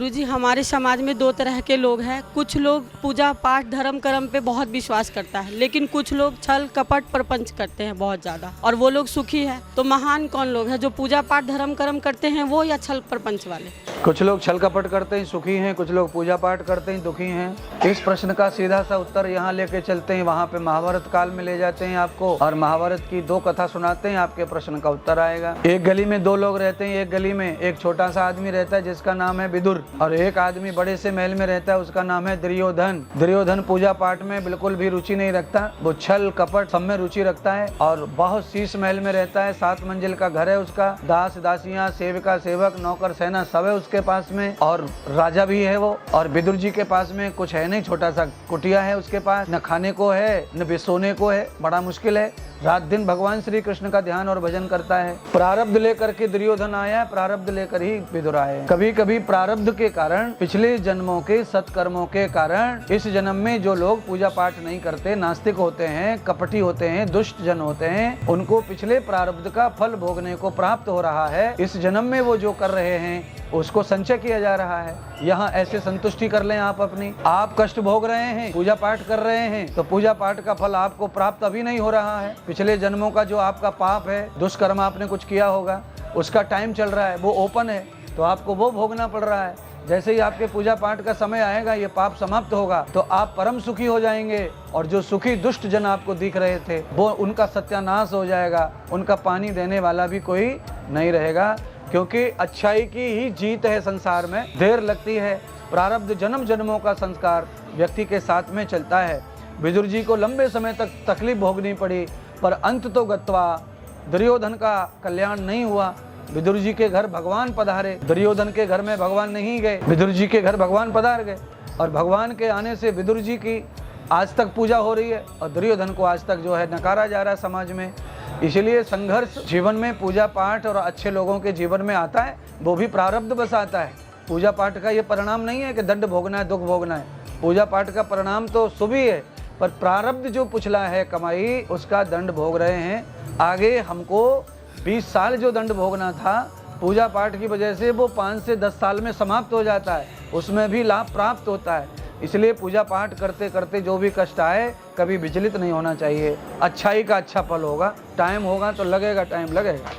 गुरुजी, हमारे समाज में दो तरह के लोग हैं। कुछ लोग पूजा पाठ धर्म कर्म पे बहुत विश्वास करता है, लेकिन कुछ लोग छल कपट प्रपंच करते हैं बहुत ज़्यादा, और वो लोग सुखी है। तो महान कौन लोग हैं, जो पूजा पाठ धर्म कर्म करते हैं वो, या छल प्रपंच वाले? कुछ लोग छल कपट करते हैं सुखी हैं, कुछ लोग पूजा पाठ करते हैं दुखी हैं। इस प्रश्न का सीधा सा उत्तर यहाँ लेके चलते हैं, वहाँ पे महाभारत काल में ले जाते हैं आपको, और महाभारत की दो कथा सुनाते हैं, आपके प्रश्न का उत्तर आएगा। एक गली में दो लोग रहते हैं। एक गली में एक छोटा सा आदमी रहता है जिसका नाम है विदुर, और एक आदमी बड़े से महल में रहता है, उसका नाम है दुर्योधन। दुर्योधन पूजा पाठ में बिल्कुल भी रुचि नहीं रखता, वो छल कपट सब में रुचि रखता है, और बहुत शीश महल में रहता है। 7 मंजिल का घर है उसका, दास दासियां सेविका सेवक नौकर सेना सब है उसके पास में, और राजा भी है वो। और विदुर जी के पास में कुछ है नहीं, छोटा सा कुटिया है उसके पास, न खाने को है न सोने को है, बड़ा मुश्किल है। रात दिन भगवान श्री कृष्ण का ध्यान और भजन करता है। प्रारब्ध लेकर के दुर्योधन आया, प्रारब्ध लेकर ही विदुर आए। कभी कभी प्रारब्ध के कारण, पिछले जन्मों के सत्कर्मों के कारण, इस जन्म में जो लोग पूजा पाठ नहीं करते, नास्तिक होते हैं, कपटी होते हैं, दुष्ट जन होते हैं, उनको पिछले प्रारब्ध का फल भोगने को प्राप्त हो रहा है। इस जन्म में वो जो कर रहे हैं उसको संचय किया जा रहा है। यहाँ ऐसे संतुष्टि कर लें आप अपनी। आप कष्ट भोग रहे हैं, पूजा पाठ कर रहे हैं, तो पूजा पाठ का फल आपको प्राप्त अभी नहीं हो रहा है। पिछले जन्मों का जो आपका पाप है, दुष्कर्म आपने कुछ किया होगा, उसका टाइम चल रहा है, वो ओपन है, तो आपको वो भोगना पड़ रहा है। जैसे ही आपके पूजा पाठ का समय आएगा, ये पाप समाप्त होगा, तो आप परम सुखी हो जाएंगे, और जो सुखी दुष्ट जन आपको दिख रहे थे वो उनका सत्यानाश हो जाएगा, उनका पानी देने वाला भी कोई नहीं रहेगा। क्योंकि अच्छाई की ही जीत है संसार में, देर लगती है। प्रारब्ध जन्म जन्मों का संस्कार व्यक्ति के साथ में चलता है। विदुर जी को लंबे समय तक तकलीफ भोगनी पड़ी, पर अंत तो गत्वा दुर्योधन का कल्याण नहीं हुआ। विदुर जी के घर भगवान पधारे, दुर्योधन के घर में भगवान नहीं गए, विदुर जी के घर भगवान पधार गए, और भगवान के आने से विदुर जी की आज तक पूजा हो रही है, और दुर्योधन को आज तक जो है नकारा जा रहा है समाज में। इसलिए संघर्ष जीवन में पूजा पाठ और अच्छे लोगों के जीवन में आता है, वो भी प्रारब्ध बस आता है। पूजा पाठ का ये परिणाम नहीं है कि दंड भोगना है, दुख भोगना है। पूजा पाठ का परिणाम तो शुभ ही है, पर प्रारब्ध जो पिछला है कमाई, उसका दंड भोग रहे हैं। आगे हमको 20 साल जो दंड भोगना था पूजा पाठ की वजह से, वो 5 से 10 साल में समाप्त हो जाता है, उसमें भी लाभ प्राप्त होता है। इसलिए पूजा पाठ करते करते जो भी कष्ट आए, कभी विचलित नहीं होना चाहिए। अच्छाई का अच्छा फल होगा, टाइम होगा तो लगेगा, टाइम लगेगा।